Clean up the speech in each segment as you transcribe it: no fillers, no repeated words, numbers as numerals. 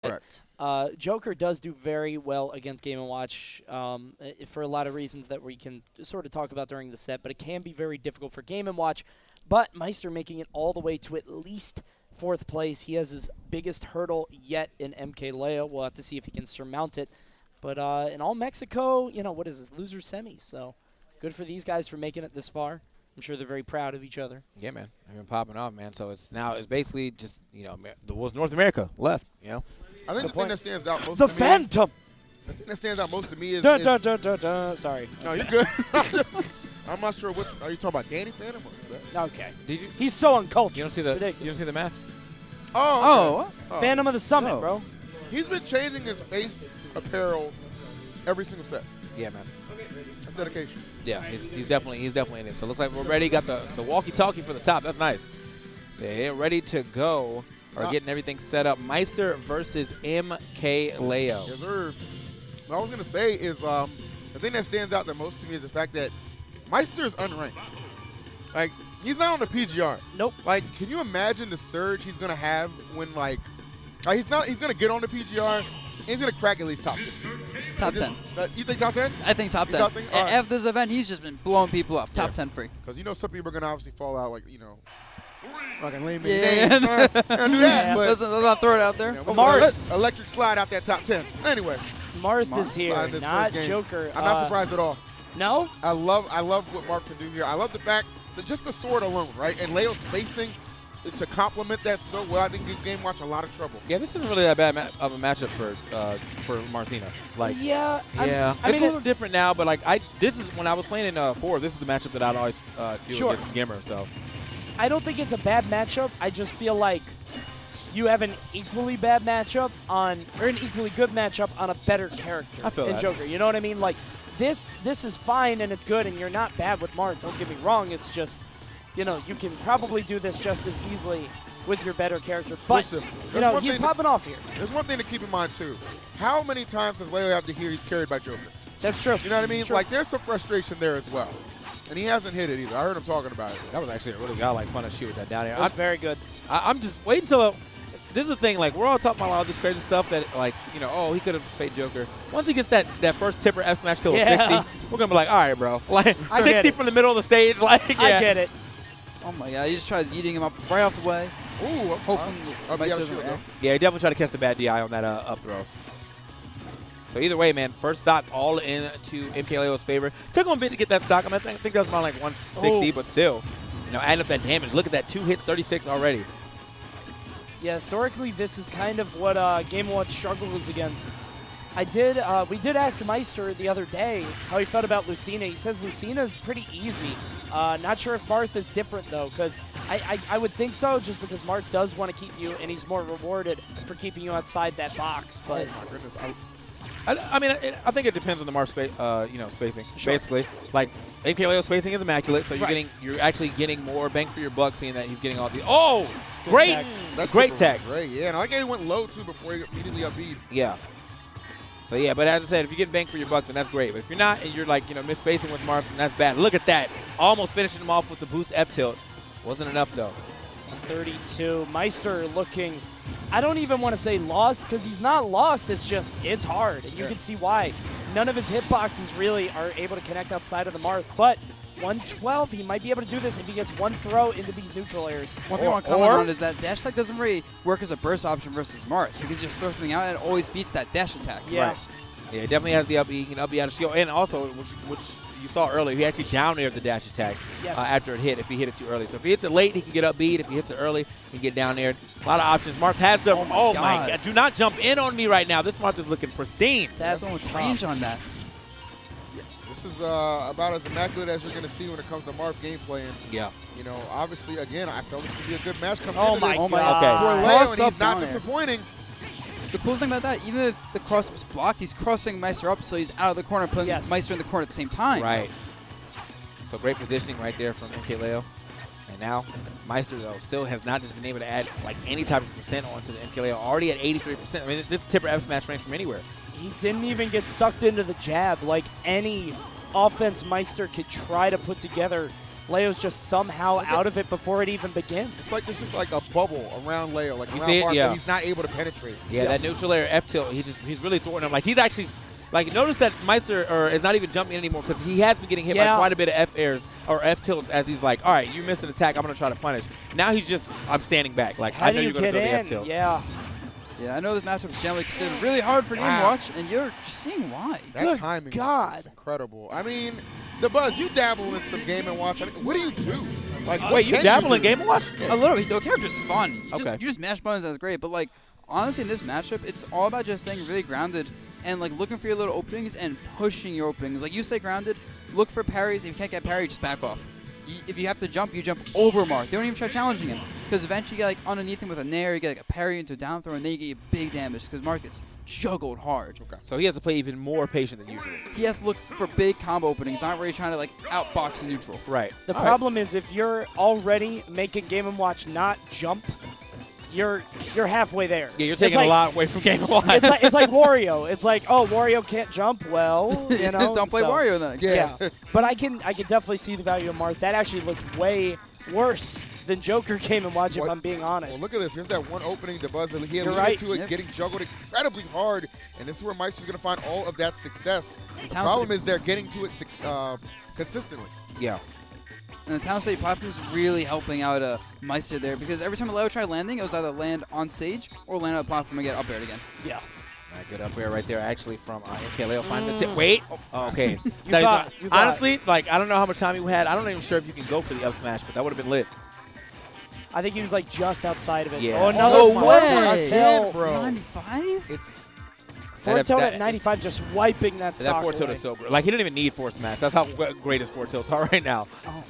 Correct. Joker does do very well against Game & Watch for a lot of reasons that we can sort of talk about during the set, but it can be very difficult for Game & Watch. But Maister making it all the way to at least 4th place. He has his biggest hurdle yet in MkLeo. We'll have to see if he can surmount it. But in all Mexico, you know, what is this? Loser semis. So good for these guys for making it this far. I'm sure they're very proud of each other. Yeah, man. They've been popping off, man. So it's basically just, you know, was North America left, you know. I think the thing that stands out most The to me, Phantom! the thing that stands out most to me is, Sorry. no, you're good. I'm not sure which. Are you talking about Danny Phantom? Okay. Did you? He's so uncultured. You don't see the? Ridiculous. You don't see the mask? Oh, okay. Oh, Phantom of the Summit, Oh. bro. He's been changing his base apparel every single set. Yeah, man. That's dedication. Yeah, he's definitely in it. So it looks like we're ready. Got the walkie-talkie for the top. That's nice. So yeah, ready to go. Or getting everything set up. Maister versus MkLeo. Yes, sir. What I was gonna say is the thing that stands out the most to me is the fact that Maister is unranked. Like, he's not on the PGR. Nope. Like, can you imagine the surge he's gonna have when he's gonna get on the PGR and he's gonna crack at least top 15. Top 10. You think top 10? I think top 10. Top 10? All right. After this event, he's just been blowing people up. Top 10 free. Because you know some people are gonna obviously fall out, like, you know, like a lame Yeah. names. Don't do that. Yeah. But Let's not throw it out there. you know, Marth. electric slide out that top 10. Anyway, Marth is here, slide this not first game. Joker. I'm not surprised at all. No? I love what Marth can do here. I love the back, just the sword alone, right? And Leo's spacing to complement that so well. I think give Game Watch a lot of trouble. Yeah, this isn't really that bad of a matchup for Marcina. Like, Yeah. yeah, I it's mean, a little different now. But like, this is when I was playing in 4. This is the matchup that I'd always do Sure. against Skimmer. So I don't think it's a bad matchup. I just feel like you have an equally bad matchup or an equally good matchup on a better character I feel in that. Joker. You know what I mean? Like, this is fine and it's good, and you're not bad with Marth. Don't get me wrong. It's just, you know, you can probably do this just as easily with your better character. But, Listen, you there's know, one he's thing popping off here. There's one thing to keep in mind, too. How many times does Leo have to hear he's carried by Joker? That's true. You know what I mean? True. Like, there's some frustration there as well. And he hasn't hit it either. I heard him talking about it. that was actually a really godlike fun to shoot with that down there. That's very good. I'm just waiting until. This is the thing, like, we're all talking about all this crazy stuff that, like, you know, oh, he could have paid Joker. Once he gets that first tipper F smash kill of 60, we're going to be like, all right, bro. Like, I get 60 it. from the middle of the stage, like, yeah. I get it. Oh my god, he just tries eating him up right off the way. Ooh, Hoping up Maister the doesn't shield, react. Yeah, he definitely tried to catch the bad DI on that up throw. So either way, man, first stock all into MkLeo's favor. Took him a bit to get that stock. I think that was around like 160, but still, you know, adding up that damage. Look at that, 2 hits, 36 already. Yeah, historically, this is kind of what Game & Watch struggles against. We did ask Maister the other day how he felt about Lucina. He says Lucina's pretty easy. Not sure if Marth is different, though, because I would think so, just because Marth does want to keep you, and he's more rewarded for keeping you outside that box. But Oh, my goodness. I mean, I think it depends on the Marth spacing. Sure. Basically, like MkLeo's spacing is immaculate, so Right. you're actually getting more bang for your buck, seeing that he's getting all the great tag. That great tipper tag. was Great, yeah. And I like how he went low, too, before he immediately up-beat. Yeah. So yeah, but as I said, if you get bang for your buck, then that's great. But if you're not and you're like, you know, misspacing with Marth, then that's bad. Look at that. Almost finishing him off with the boost F tilt. Wasn't enough though. 32. Maister looking, I don't even want to say lost, because he's not lost. It's just, it's hard. And you can see why. None of his hitboxes really are able to connect outside of the Marth. But 112, he might be able to do this if he gets one throw into these neutral airs. One thing I want to comment on is that dash attack doesn't really work as a burst option versus Marth, because you just throw something out and it always beats that dash attack. Yeah. Right. Yeah, it definitely has the up B. He can up B out of shield. And also, which you saw earlier, he actually down aired the dash attack after it hit, if he hit it too early. So if he hits it late, he can get up B. If he hits it early, he can get down aired. A lot of options. Marth has the, oh my God. Do not jump in on me right now. This Marth is looking pristine. That's so much range on that. This is about as immaculate as you're going to see when it comes to Marth gameplay. And, Yeah. you know, obviously, again, I felt this to be a good match coming Oh into my this. Oh my God. God. For Okay. Leo, Cross and up he's not down air. disappointing. The cool thing about that, even if the cross was blocked, he's crossing Maister up, so he's out of the corner, putting Maister in the corner at the same time. Right. So great positioning right there from MkLeo. And now, Maister, though, still has not just been able to add like any type of percent onto the MkLeo. Already at 83%. I mean, this is tipper F smash range from anywhere. He didn't even get sucked into the jab like any offense Maister could try to put together Leo's just somehow out of it before it even begins. It's like there's just like a bubble around Leo, like You around see it? Marth Yeah. that he's not able to penetrate. Yeah, that neutral air F tilt, he's really throwing him. Like he's actually, like notice that Maister is not even jumping in anymore because he has been getting hit by quite a bit of F airs or F tilts as he's like, all right, you missed an attack, I'm gonna try to punish. Now he's just, I'm standing back. Like How I do know you you're gonna get throw the in? F tilt. Yeah. Yeah, I know this matchup is generally considered really hard for Game Watch, and you're just seeing why. That Good timing God. is just incredible. I mean, the Buzz, you dabble in some Game & Watch. I mean, what do you do? Like, what Wait, you can dabble do? in Game & Watch? A little bit. The character's fun. Okay. You just mash buttons, that's great. But, like, honestly, in this matchup, it's all about just staying really grounded and, like, looking for your little openings and pushing your openings. Like, you stay grounded, look for parries. If you can't get parry, just back off. If you have to jump, you jump over Marth. They don't even try challenging him. Because eventually you get, like, underneath him with a nair, you get, like, a parry into a down throw, and then you get big damage because Marth gets juggled hard. Okay. So he has to play even more patient than usual. He has to look for big combo openings, not really trying to, like, outbox the neutral. Right. The problem is if you're already making Game & Watch not jump, you're halfway there. Yeah, you're taking a lot away from Game & Watch. It's like Wario. It's like, oh, Wario can't jump. Well, you know, Don't play Wario then. Yeah. But I can definitely see the value of Marth. That actually looked way worse than Joker Game & Watch, if I'm being honest. Well, look at this. Here's that one opening. The Buzz, he alluded right. to it, getting juggled incredibly hard. And this is where Maister's going to find all of that success. The Town problem City- is they're getting to it consistently. Yeah. And the Town State platform is really helping out Maister there because every time Leo tried landing, it was either land on stage or land on the platform and get up air again. Yeah. All right, good up air right there, actually, from MkLeo. Find the tip. Wait. Oh, okay. You thought. Honestly, like, I don't know how much time you had. I don't even sure if you can go for the up smash, but that would have been lit. I think he was like just outside of it. Yeah. Oh, another No forward way. tilt. Bro. 95? It's Forward tilt at 95, just wiping that stock That forward tilt away. is so great. Like, he didn't even need forward smash. That's how great his forward tilts are right now. Oh.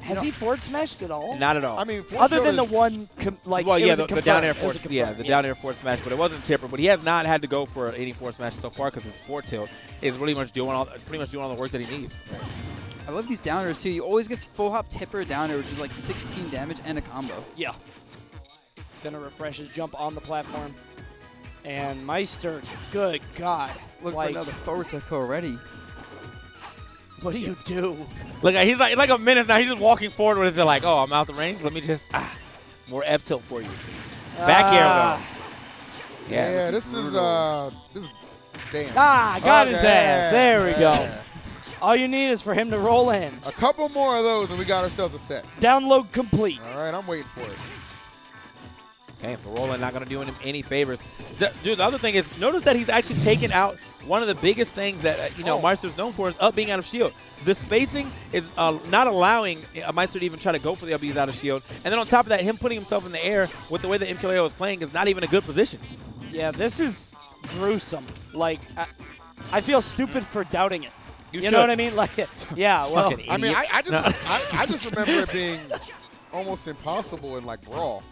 Has he forward smashed at all? Not at all. I mean, Other than the one, well, yeah, the down air forward, yeah, the down air forward smash, but it wasn't tipper. But he has not had to go for any forward smash so far because his forward tilt is pretty much doing all the work that he needs. I love these downers too. He always gets full hop tipper downer, which is like 16 damage and a combo. Yeah. He's going to refresh his jump on the platform. And Maister, good God. Look like, for another forward tilt already. what do you do? Look, he's like a minute now. He's just walking forward with it. They're like, oh, I'm out the range. Let me just more F tilt for you. Back air though. Yeah, this is damn. Got his ass. There we go. Yeah. All you need is for him to roll in. A couple more of those and we got ourselves a set. Download complete. All right, I'm waiting for it. Okay, but Roland not going to do him any favors. Dude, the other thing is, notice that he's actually taken out one of the biggest things that, Maister's known for is up being out of shield. The spacing is not allowing Maister to even try to go for the up B's out of shield. And then on top of that, him putting himself in the air with the way that MkLeo is playing is not even a good position. Yeah, this is gruesome. Like, I feel stupid for doubting it. You know what I mean? Like, yeah, well. I mean, I just remember it being almost impossible in, like, Brawl.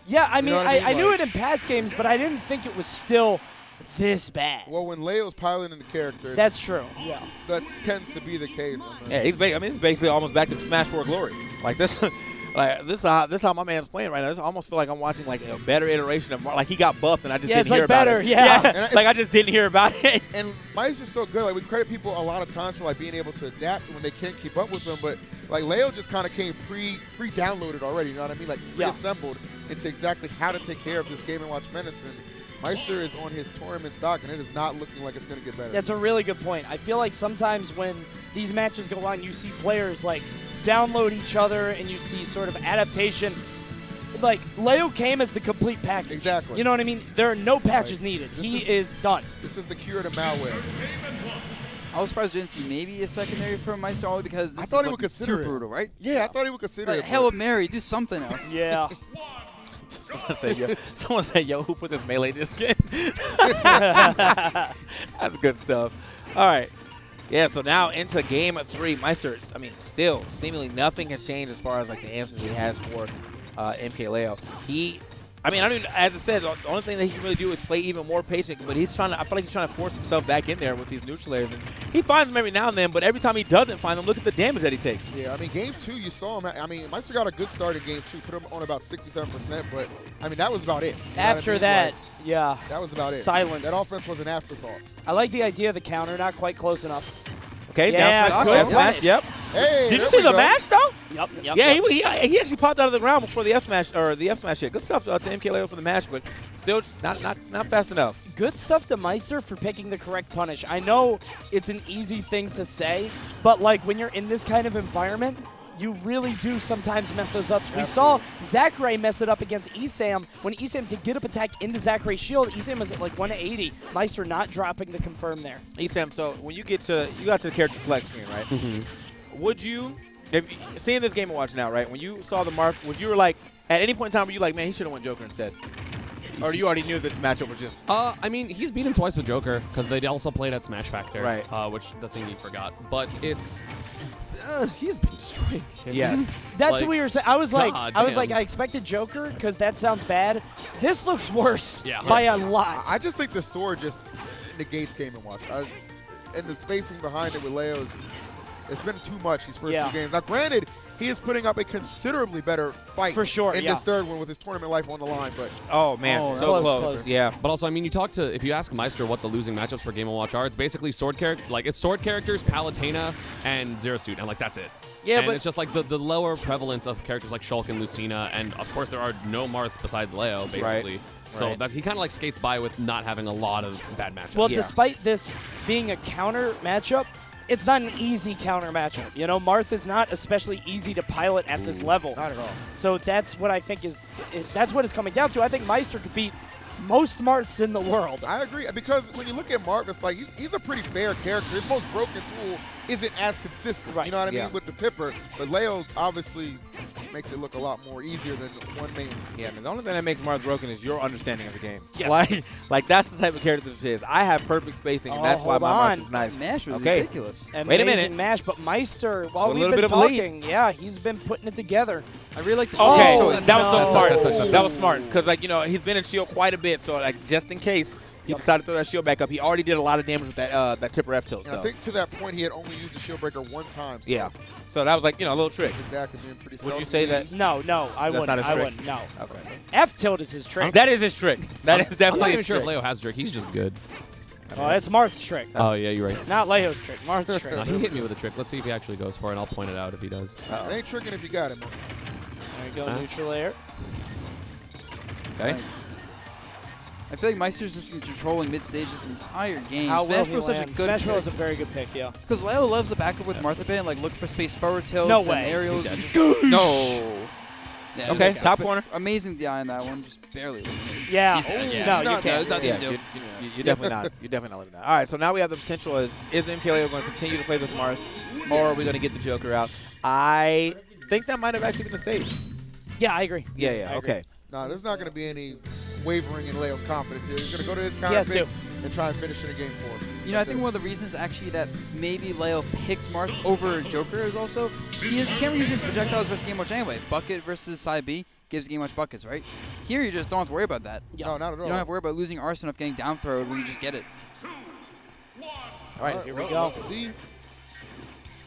Yeah, I mean, I knew Like- it in past games, but I didn't think it was still this bad. Well, when Leo's piloting the character, That's true, yeah. that tends to be the case. Yeah, it's basically almost back to Smash 4 glory. Like this, this is how my man's playing right now. I almost feel like I'm watching like a better iteration of like he got buffed and I just didn't hear about better, it. yeah. Like I just didn't hear about it. And Maister's so good. Like, we credit people a lot of times for like being able to adapt when they can't keep up with them. But like Leo just kind of came pre-downloaded already. You know what I mean? Like pre-assembled into exactly how to take care of this Game & Watch menace. And Maister is on his tournament stock, and it is not looking like it's going to get better. That's a really good point. I feel like sometimes when these matches go on, you see players like download each other, and you see sort of adaptation. Like, Leo came as the complete package. Exactly. You know what I mean? There are no patches needed. He is done. This is the cure to malware. I was surprised we didn't see maybe a secondary for Maister only because this I thought is he would consider too it. brutal, right? Yeah, I thought he would consider Like, it. Hail Mary, do something else. Yeah. Someone said, yo, who put this melee disc in? That's good stuff. All right. Yeah, so now into game 3. Maister, I mean, still, seemingly nothing has changed as far as like the answers he has for MkLeo. I mean, as I said, the only thing that he can really do is play even more patient, but I feel like he's trying to force himself back in there with these neutral layers. And he finds them every now and then, but every time he doesn't find them, look at the damage that he takes. Yeah, I mean, game 2, you saw him. I mean, Maister got a good start in game 2, put him on about 67%, but, I mean, that was about it. You know After what I mean? that, Like, yeah. that was about it. Silence. That offense was an afterthought. I like the idea of the counter, not quite close enough. Okay, Yeah, down good smash, punish. yep. Hey, Did you there see we the go. mash, though? Yep. Yeah, he actually popped out of the ground before the F smash hit. Good stuff to MkLeo for the match, but still just not fast enough. Good stuff to Maister for picking the correct punish. I know it's an easy thing to say, but like when you're in this kind of environment, you really do sometimes mess those up. We saw Zachary mess it up against Esam when Esam did get up attack into Zachary's shield. Esam was at like 180. Maister not dropping the confirm there. Esam, so when you got to the character select screen, right? Mm-hmm. Would you, seeing this Game & Watch now, right? When you saw the Marth, would you like at any point in time were you like, man, he should have won Joker instead? Or you already knew that this matchup was just... I mean, he's beat him twice with Joker because they also played at Smash Factor, right? Which the thing he forgot. But it's... he's been destroying him. Yes. That's like, what we were saying. I was like, damn. I expected Joker because that sounds bad. This looks worse Yeah, by a lot. I just think the sword just negates Game & Watch. And the spacing behind it with Leo it's been too much these first two games. Now, granted, he is putting up a considerably better fight for sure in this third one with his tournament life on the line. But oh man, so close. Yeah. But also, I mean, if you ask Maister what the losing matchups for Game & Watch are, it's basically sword characters, Palutena, and Zero Suit, and like that's it. Yeah, and but it's just like the lower prevalence of characters like Shulk and Lucina, and of course there are no Marths besides Leo, basically. Right. So that he kind of like skates by with not having a lot of bad matchups. Well, despite this being a counter matchup, it's not an easy counter matchup. You know, Marth is not especially easy to pilot at this level. Not at all. So that's what I think that's what it's coming down to. I think Maister could beat most Marths in the world. I agree, because when you look at Marth, it's like he's a pretty fair character. His most broken tool isn't as consistent, you know what I mean, with the tipper. But Leo obviously makes it look a lot more easier than one may anticipate. Yeah, the only thing that makes Marth broken is your understanding of the game. Yes. Like that's the type of character this is. I have perfect spacing, and that's why my Marth is nice. Mash was ridiculous. Wait a minute. Mash, but Maister, while With we've a been little bit of a talking, yeah, he's been putting it together. I really like the that shield was so smart. That was Ooh. smart because, like, you know, he's been in shield quite a bit, so like just in case he decided to throw that shield back up, he already did a lot of damage with that tipper F tilt. And I think to that point he had only used the shield breaker one time. So yeah, so that was like, you know, a little trick. Exactly, being pretty. Would you say that? No, I That's wouldn't. not a I trick? wouldn't. No. Okay. F tilt is his trick. That is his trick. That is I'm not definitely even his sure if trick. Leo has trick. He's just good. Oh, it's Marth's trick. Oh yeah, you're right. Not Leo's trick. Marth's trick. No, he hit me with a trick. Let's see if he actually goes for it, and I'll point it out if he does. It ain't tricking if you got it, man. There you go, neutral air. Okay. I feel like Maister's just been controlling mid-stage this entire game. How will Smash he Bros is such a land? good Smash pick. Bros is a very good pick, yeah. Because Leo loves to back up with Marth a bit and like look for space forward tilts No and way. aerials. He And did. just, no. Yeah, Okay, like, top corner. Amazing DI in that one, just barely. Yeah. Yeah. No, you Not can't. that Yeah, Nothing to you're definitely not. You're definitely not living that. All right, so now we have the potential. Is MkLeo going to continue to play this Marth, or are we going to get the Joker out? I think that might have actually been the stage. Yeah, I agree. Yeah, I agree. okay. No, there's not going to be any wavering in Leo's confidence here. He's going to go to his He counter has pick to. and try and finish in a game for him. You know, I think one of the reasons actually that maybe Leo picked Marth over Joker is also he can't reuse his projectiles versus Game Watch anyway. Bucket versus side B gives Game Watch buckets, right? Here you just don't have to worry about that. No, not at all. You don't have to worry about losing arsenal of getting down throwed when you just get it. All right, here we well, go. Let's see.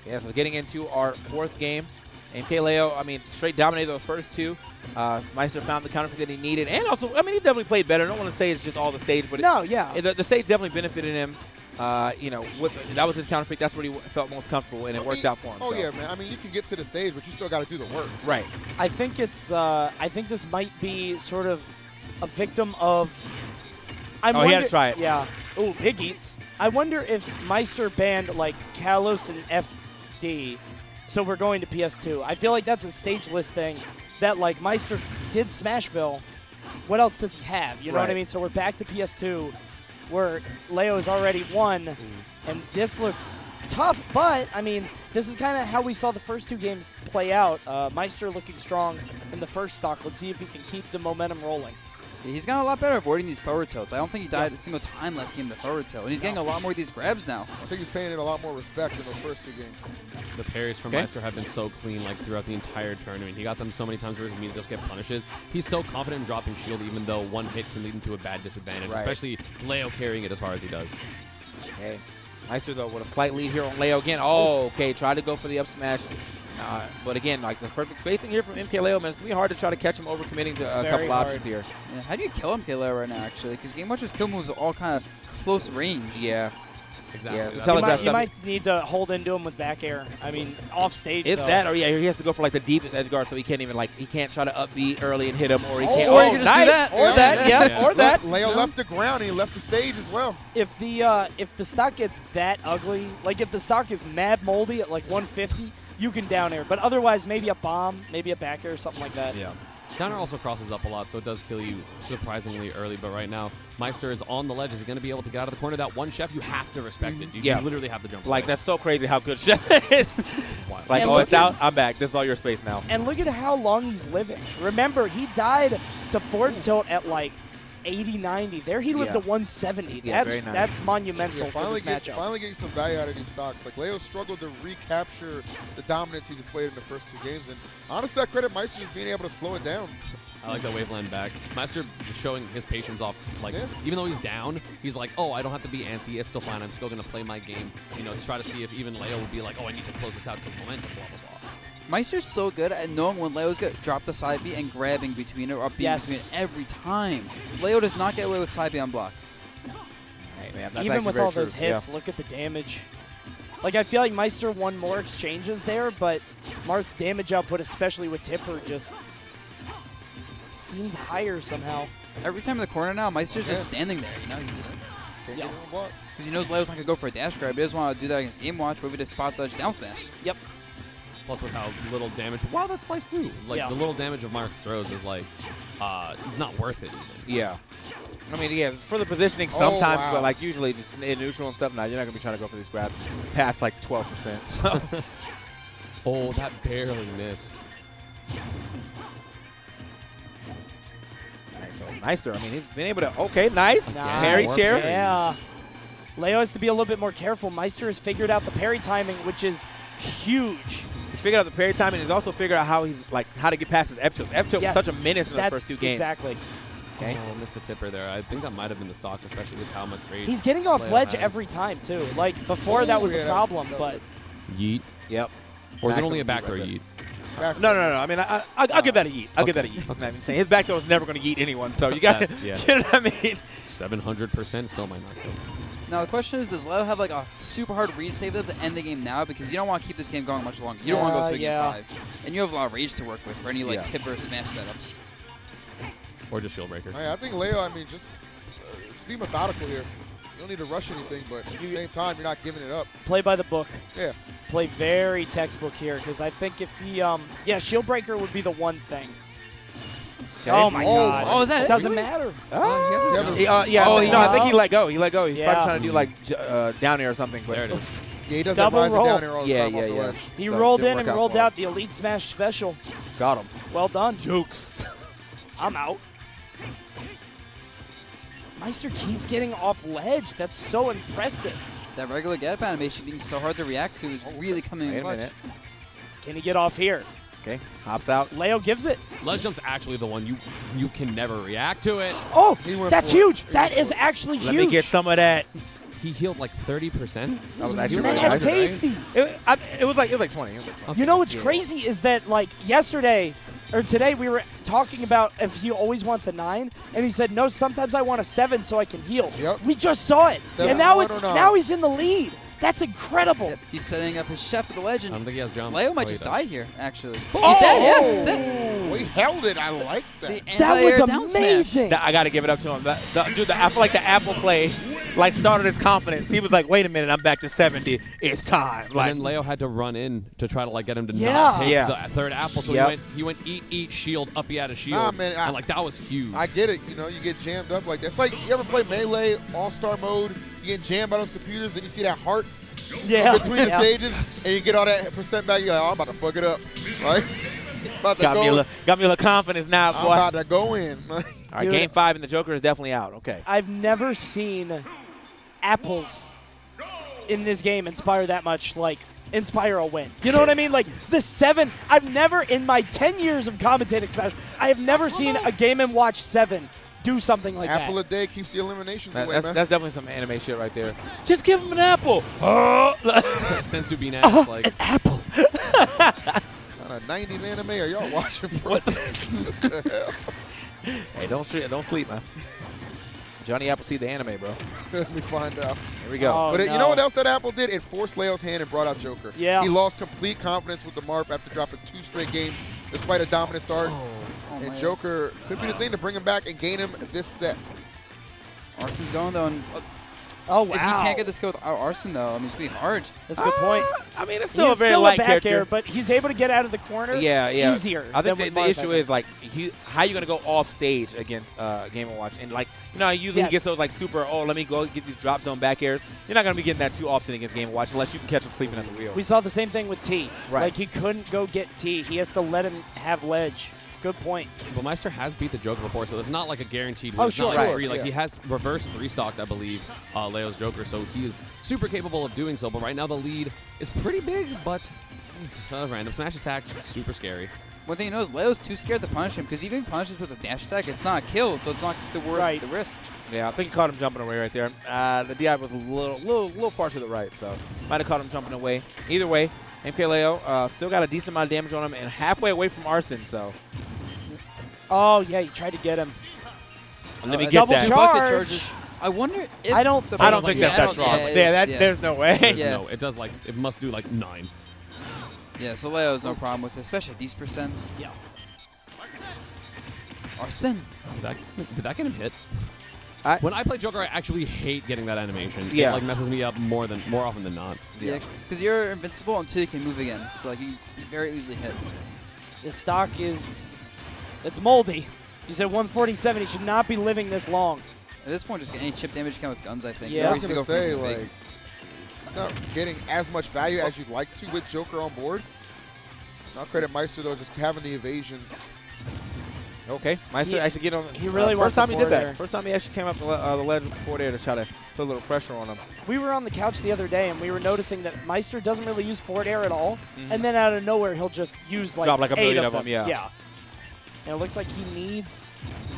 Yeah, so getting into our fourth game. MkLeo, I mean, straight dominated those first two. Maister found the counter pick that he needed. And also, I mean, he definitely played better. I don't want to say it's just all the stage, but No, yeah. the stage definitely benefited him. You know, that was his counter pick. That's where he felt most comfortable, and it worked out for him. Oh, so. yeah, man. I mean, you can get to the stage, but you still got to do the work. Right. I think it's. I think this might be sort of a victim of. He had to try it. Yeah. Oh, big eats. I wonder if Maister banned like Kalos and FD, so we're going to PS2. I feel like that's a stage list thing that like Maister did Smashville. What else does he have? You know what I mean? So we're back to PS2, where Leo's already won, and this looks tough. But I mean, this is kind of how we saw the first two games play out. Maister looking strong in the first stock. Let's see if he can keep the momentum rolling. Yeah, he's gotten a lot better at avoiding these forward tilts. I don't think he died a single time last game to forward tilt, and he's getting a lot more of these grabs now. I think he's paying it a lot more respect in those first two games. The parries from Maister have been so clean, like throughout the entire tournament. He got them so many times where his meter just get punishes. He's so confident in dropping shield, even though one hit can lead into a bad disadvantage, especially Leo carrying it as far as he does. Okay. Maister, though, with a slight lead here on Leo again. Oh, okay. Tried to go for the up smash. But again, like the perfect spacing here from MkLeo, man, it's going to be hard to try to catch him overcommitting to a couple options here. Yeah, how do you kill MkLeo right now, actually? Because Game Watch's kill moves are all kind of close range. Yeah. Exactly. Yeah, You might need to hold into him with back air. I mean, off stage. It's though. that, or he has to go for like the deepest edge guard, so he can't even he can't try to upbeat early and hit him, or he can't. Or you can just do that. Or that, yeah, or that. Leo left the ground and he left the stage as well. If the stock gets that ugly, like if the stock is mad moldy at like 150, you can down air. But otherwise, maybe a bomb, maybe a back air, something like that. Yeah. Down air also crosses up a lot, so it does kill you surprisingly early. But right now, Maister is on the ledge. Is he going to be able to get out of the corner? That one chef, you have to respect it. You literally have to jump. Like, that's so crazy how good Chef is. It's like, And it's out. I'm back. This is all your space now. And look at how long he's living. Remember, he died to forward tilt at like 80, 90. There he lived to 170. Yeah, that's monumental for this matchup. Finally getting some value out of these stocks. Like, Leo struggled to recapture the dominance he displayed in the first 2 games. And honestly, I credit Maister just being able to slow it down. I like that waveland back. Maister just showing his patience off. Like, even though he's down, he's like, oh, I don't have to be antsy. It's still fine. I'm still going to play my game. You know, to try to see if even Leo would be like, oh, I need to close this out because momentum, blah, blah, blah. Maister's so good at knowing when Leo's going to drop the side B and grabbing between it or being between it every time. Leo does not get away with side B on block. Hey, man, that's even with all those true. hits, look at the damage. Like, I feel like Maister won more exchanges there, but Marth's damage output, especially with Tipper, just seems higher somehow. Every time in the corner now, Maister's just standing there, you know? Because he knows Leo's not going to go for a dash grab. He doesn't want to do that against Game Watch, where we just spot dodge down smash. Yep. Plus with how little damage, wow, that sliced through. Like, the little damage of Marth's throws is like, it's not worth it even. Yeah. I mean, for the positioning sometimes, but like usually just in neutral and stuff, now you're not going to be trying to go for these grabs past like 12%. So. Oh, that barely missed. So Maister, I mean, he's been able to, nice. Parry chair. Yeah. Leo has to be a little bit more careful. Maister has figured out the parry timing, which is huge. He's figured out the parry timing. He's also figured out how to get past his F tilt. F tilt was such a menace in the first 2 games. Exactly. Okay. Oh, missed the tipper there. I think that might have been the stock, especially with how much rage. He's getting off ledge every time, too. Like, before that was a problem, but... Yeet. Yep. Or is it only a back throw yeet? No. I mean, I'll give that a yeet. I'll give that a yeet. Okay. I'm saying his back throw is never going to yeet anyone, so you got to, you know what I mean? 700% still might not go. Now, the question is, does Leo have like a super hard read save at the end of the game now? Because you don't want to keep this game going much longer. You don't want to go to game 5. And you have a lot of rage to work with for any like tipper smash setups. Or just shield breaker. I think Leo, I mean, just be methodical here. You don't need to rush anything, but at the same time, you're not giving it up. Play by the book. Yeah. Play very textbook here, because I think if he, shield breaker would be the one thing. Okay. Oh my God! Oh, is that it? Doesn't matter. I think he let go. He let go. He's probably trying to do like down air or something. But there it is. Yeah, he does Double that rising roll. down air all the time off the ledge. He So rolled didn't in and work out rolled for him. out the Elite Smash special. Got him. Well done. Jokes. I'm out. Maister keeps getting off ledge. That's so impressive. That regular get up animation being so hard to react to is really coming in Wait a clutch. minute. Can he get off here? Okay, hops out. Leo gives it. Ledge jump's actually the one you can never react to it. Oh, went that's for it. huge. That is actually huge. Let me get some of that. He healed like 30%. That was actually Man, really nice. tasty. It was like 20. It was like 20. You know what's crazy is that like yesterday or today we were talking about if he always wants a 9, and he said no. Sometimes I want a 7 so I can heal. Yep. We just saw it, 7, and now 1, it's or 9. now he's in the lead. That's incredible. Yep. He's setting up his chef for the legend. I don't think he has jump. Leo might Oh, he just does. die here, actually. Oh! He's dead, yeah. That's it. Oh, he held it. I like that. The That was anti-air down smash. amazing. I got to give it up to him. Dude, I feel like the Apple play started his confidence. He was like, wait a minute, I'm back to 70. It's time. And Like, then Leo had to run in to try to get him to Yeah. not take Yeah. the third apple. So he went eat shield up. He had a shield. Nah, man, and that was huge. I get it. You know, you get jammed up like that. It's like you ever play Melee All-Star mode, you get jammed by those computers, then you see that heart between the stages, and you get all that percent back. You're like, oh, I'm about to fuck it up. Like, about to got me a little confidence now, I'm boy. about to go in. All right, Dude. game 5 and the Joker is definitely out. Okay. I've never seen apples in this game inspire that much, inspire a win. You know what I mean? Like, the 7, I've never, in my 10 years of commentating Smash, I have never seen a Game & Watch 7 do something like Apple that. a day keeps the eliminations away, That's man. definitely some anime shit right there. Just give him an apple. Oh. Sensu being ass, like An apple. Kind of 90s anime are y'all watching, bro? What the hell? Hey, don't sleep, man. Johnny Appleseed the anime, bro. Let me find out. Here we go. Oh, But no. you know what else that Apple did? It forced Leo's hand and brought out Joker. Yeah. He lost complete confidence with the Marth after dropping 2 straight games despite a dominant start. And man. Joker could be the thing to bring him back and gain him this set. Arson's going though. And, Oh, if he wow. can't get this kill with Arson though, I mean, it's going to be hard. That's a good point. I mean, it's He still a is very still light back character. air, but he's able to get out of the corner Yeah. easier. I think than the with Marth, issue is like how you gonna go off stage against Game & Watch, and like usually he gets those like super let me go get these drop zone back airs. You're not gonna be getting that too often against Game & Watch unless you can catch him sleeping at the wheel. We saw the same thing with T. Right. Like he couldn't go get T. He has to let him have ledge. Good point. But Maister has beat the Joker before, so it's not like a guaranteed win. Oh, It's not sure. like Right, free. Like yeah. he has reverse 3-stocked, I believe, Leo's Joker, so he is super capable of doing so. But right now the lead is pretty big, but it's, random smash attacks, super scary. One thing you know is Leo's too scared to punish him because even if he punishes with a dash attack, it's not a kill, so it's not worth the risk. Yeah, I think he caught him jumping away right there. The DI was a little far to the right, so might have caught him jumping away. Either way, MkLeo still got a decent amount of damage on him and halfway away from Arson, so. Oh, yeah, he tried to get him. Let me get double that. charge. Bucket charges. I wonder if I don't I don't think that's that strong. There's no way. Yeah. No, it does like, it must do like 9. Yeah, so Leo's no problem with it, especially these percents. Yeah. Arson. Did that get him hit? When I play Joker, I actually hate getting that animation. Yeah. It like messes me up more often than not. Yeah, because you're invincible until you can move again. So like you very easily hit. His stock it's moldy. He's at 147. He should not be living this long. At this point, just get any chip damage you can with guns, I think. Yeah. I Nobody was needs to going to go for say, anything like, he's not getting as much value as you'd like to with Joker on board. I'll credit Maister, though, just having the evasion. Okay, Maister actually get on. He really first wants time the he did forward that. air. First time he actually came up the ledge with the forward air to try to put a little pressure on him. We were on the couch the other day, and we were noticing that Maister doesn't really use forward air at all. And then out of nowhere, he'll just use like Drop like a 8 million of of them, yeah. Yeah. And it looks like he needs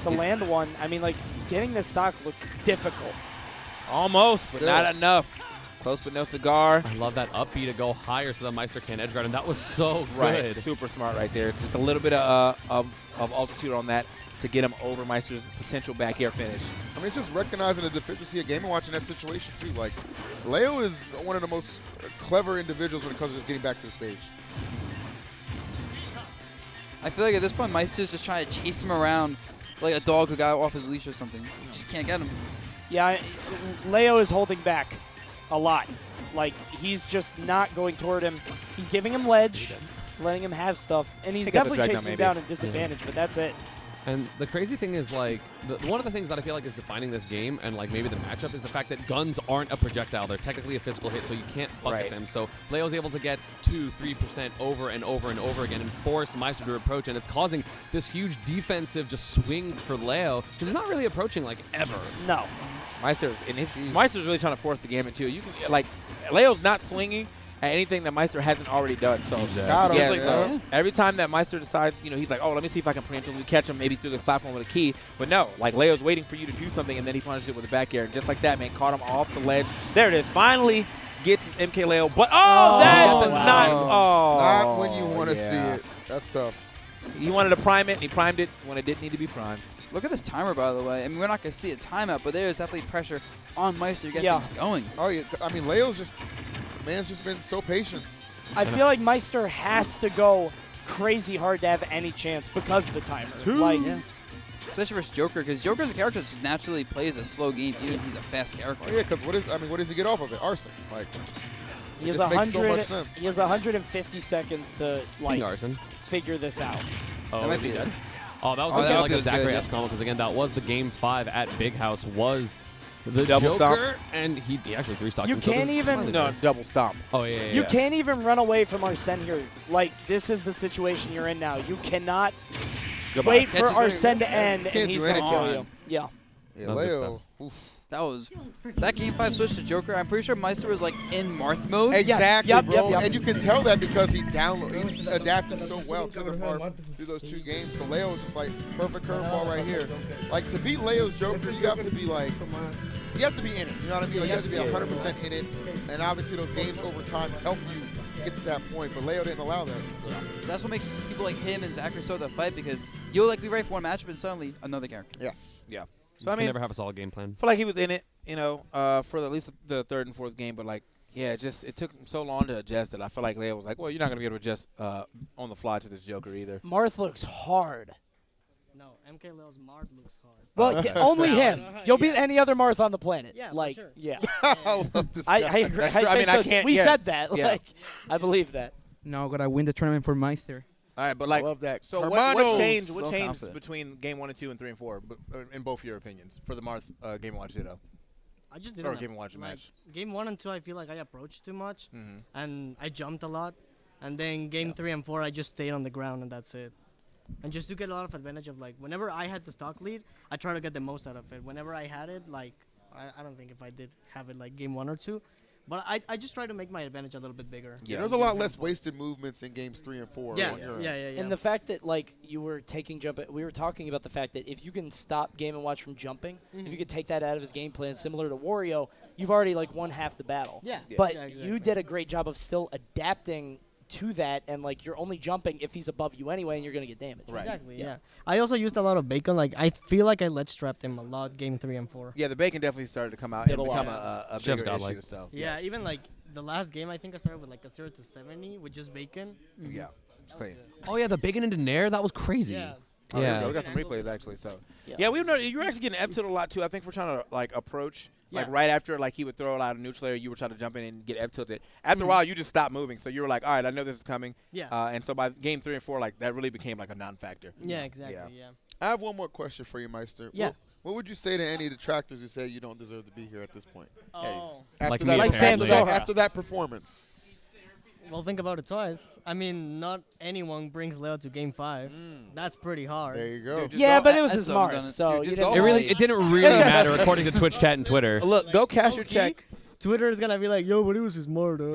to land one. I mean, like, getting this stock looks difficult. Almost, but Still. not enough. Close but no cigar. I love that up B to go higher so that Maister can't edge guard him. That was so Right, good. super smart right there. Just a little bit of altitude on that to get him over Meister's potential back air finish. I mean, it's just recognizing the deficiency of Game & Watch in that situation, too. Like, Leo is one of the most clever individuals when it comes to just getting back to the stage. I feel like at this point, Meister's just trying to chase him around like a dog who got off his leash or something. Just can't get him. Yeah, Leo is holding back a lot. Like, he's just not going toward him. He's giving him ledge, letting him have stuff, and he's Pick up the definitely drag chasing him down, down at disadvantage, but that's it. And the crazy thing is, like, one of the things that I feel like is defining this game and, like, maybe the matchup is the fact that guns aren't a projectile. They're technically a physical hit, so you can't bucket them. So Leo's able to get 2-3% over and over and over again and force Maister to approach, and it's causing this huge defensive just swing for Leo because he's not really approaching, like, ever. No. Meister's really trying to force the game into you. Can, like, Leo's not swinging at anything that Maister hasn't already done. So, Got him. yeah, Like, so every time that Maister decides, he's like, oh, let me see if I can preemptively catch him, maybe through this platform with a key. But no, like, Leo's waiting for you to do something, and then he punishes it with a back air. And just like that, man, caught him off the ledge. There it is. Finally gets his MkLeo. But, that was not. Oh, Not when you want to yeah. see it. That's tough. He wanted to prime it, and he primed it when it didn't need to be primed. Look at this timer, by the way. I mean, we're not going to see a timeout, but there is definitely pressure on Meister to get things going. Oh, yeah. I mean, Leo's man's just been so patient. I feel like Maister has to go crazy hard to have any chance because of the timer. Like, Yeah. Especially versus Joker, because Joker's a character that just naturally plays a slow game, even if he's a fast character. Oh, yeah, because what does he get off of it? Arson. Like, he has this makes so 100. much sense. He has 150 seconds to Arson. figure this out. Oh, That might is he be dead? it. Oh, that was Oh, gonna that be like a was good, Zachary yeah. S combo because again, that was the game 5 at Big House was the Double Joker, and he actually 3-stocked You him, so can't this is even- slightly No, better. double stomp. Oh yeah. You can't even run away from Arsene here. Like, this is the situation you're in now. You cannot wait for Catches very Arsene to well. end, Can't and he's do going to kill anything. you. Yeah. Yeah, That was good Leo. Oof. That game 5 switch to Joker, I'm pretty sure Meister was like in Marth mode. Exactly, Yep, bro. yep. And you can tell that because he adapted so well to the Marth through those 2 games. So Leo's just like perfect curveball right here. Like, to beat Leo's Joker, you have to be like, you have to be in it. You know what I mean? Like, you have to be 100% in it. And obviously those games over time help you get to that point. But Leo didn't allow that. So. That's what makes people like him and Zachary so to fight, because you'll like be ready for one matchup and suddenly another character. Yes. Yeah. So I You mean, never have a solid game plan. I feel like he was in it, for at least the third and fourth game. But like, yeah, it took him so long to adjust that I feel like Leo was like, well, you're not gonna be able to adjust on the fly to this Joker either. Marth looks hard. No, MkLeo's Marth looks hard. Well, yeah, only him. You'll beat any other Marth on the planet. Yeah, for like, sure. yeah. I love this guy. I agree. That's true. I mean, think I so. can't- We yeah. said that. Yeah. Like, I believe that. No, gotta win the tournament for Maister. All right, but I like, love that. so what Hermanos. changed? So What changed confident. between game 1 and 2 and 3 and 4, in both your opinions, for the Marth Game & Watch Ditto? I just Or didn't. Game & Watch match. Game 1 and 2, I feel like I approached too much, Mm-hmm. and I jumped a lot. And then game 3 and 4, I just stayed on the ground, and that's it. And just to get a lot of advantage of, like, whenever I had the stock lead, I try to get the most out of it. Whenever I had it, like, I don't think if I did have it, like, game 1 or 2. But I just try to make my advantage a little bit bigger. Yeah, there's a lot less wasted movements in games 3 and 4. Yeah, on your yeah, end. yeah, yeah. And the fact that, like, you were taking we were talking about the fact that if you can stop Game & Watch from jumping, if you could take that out of his game plan, similar to Wario, you've already, like, won half the battle. Yeah. But Yeah, you exactly. did a great job of still adapting to that, and, like, you're only jumping if he's above you anyway, and you're going to get damaged. Right. Exactly, yeah. I also used a lot of bacon. Like, I feel like I ledge strapped him a lot game 3 and 4. Yeah, the bacon definitely started to come out Did and a lot. become a Chef's bigger godlike. issue. So Yeah, even, like, the last game, I think I started with, like, a 0 to 70 with just bacon. yeah, it's clean. Oh yeah, the bacon into Nair, that was crazy. Yeah. Oh, there we Yeah. go. We got some replays actually. So Yeah. yeah, we've noticed you were actually getting F-tilted a lot too. I think we're trying to like approach like Yeah. right after like he would throw it out of neutral area, you were trying to jump in and get F-tilted. After a while, you just stopped moving. So you were like, all right, I know this is coming. Yeah. And so by game 3 and 4, like that really became like a non-factor. Yeah, exactly, yeah. I have one more question for you, Meister. Yeah. What would you say to any detractors who say you don't deserve to be here at this point? Oh. After Like that, me, Like apparently. Sam Soha. after that performance. Well, think about it twice. I mean, not anyone brings Leo to game 5. That's pretty hard. There you go. Dude, just Yeah, go- but it was I his still haven't done Marth, it. so Dude, you just go didn't It didn't really matter according to Twitch chat and Twitter. Look, go cash your Low-key, check. Twitter is gonna be like, yo, but it was his murder.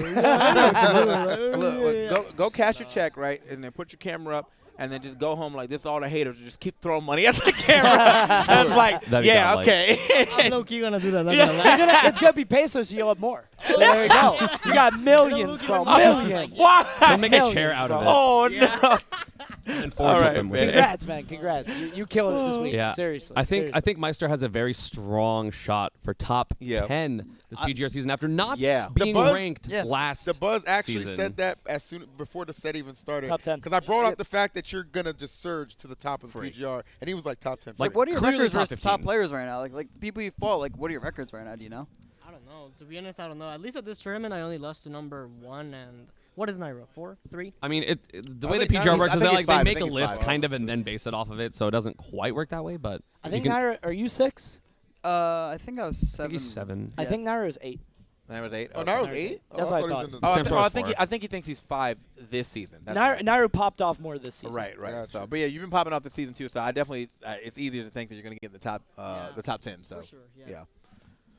Look, go cash your check, right, and then put your camera up. And then just go home like this. All the haters just keep throwing money at the camera. That's like, That'd be yeah, godlike. okay. I'm low key gonna do that. Not gonna lie. it's gonna be pesos, so you'll have more. So there you go. You got millions, bro. Millions. What? We'll make a Millions, chair out of bro. it Oh no! and forge All with right, them. with man. it. Congrats, man. Congrats. You killed it this week. Yeah. Seriously. I seriously. think Meister has a very strong shot for top Yeah. 10 this PGR season after not Yeah. being The buzz- ranked Yeah. last The Buzz actually season. said that before the set even started. Top 10. Because I brought up the fact that you're going to just surge to the top of the PGR, and he was like top 10. Like, Like, what are your clearly records top versus top 15. players right now? Like people you fought. Like, what are your records right now? Do you know? I don't know. To be honest, I don't know. At least at this tournament, I only lost to number 1 and what is Nairo? 4, 3? I mean, the I way the think PGR he's- works I is think that he's like they five. I make a think he's list five. kind of and then base it off of it, so it doesn't quite work that way. But I think you can, Nairo. Are you 6? I think I was I 7. think he's 7. I think Nairo is 8. That was 8. Oh, now it's Naruto's 8? eight. That's what I thought. Oh, Sam Sora's four. I think he thinks he's 5 this season. That's Nairo, right. Nairo popped off more this season. Right. Gotcha. So, but yeah, you've been popping off this season too. So I definitely, it's easier to think that you're going to get in the top 10. So For sure, yeah. yeah.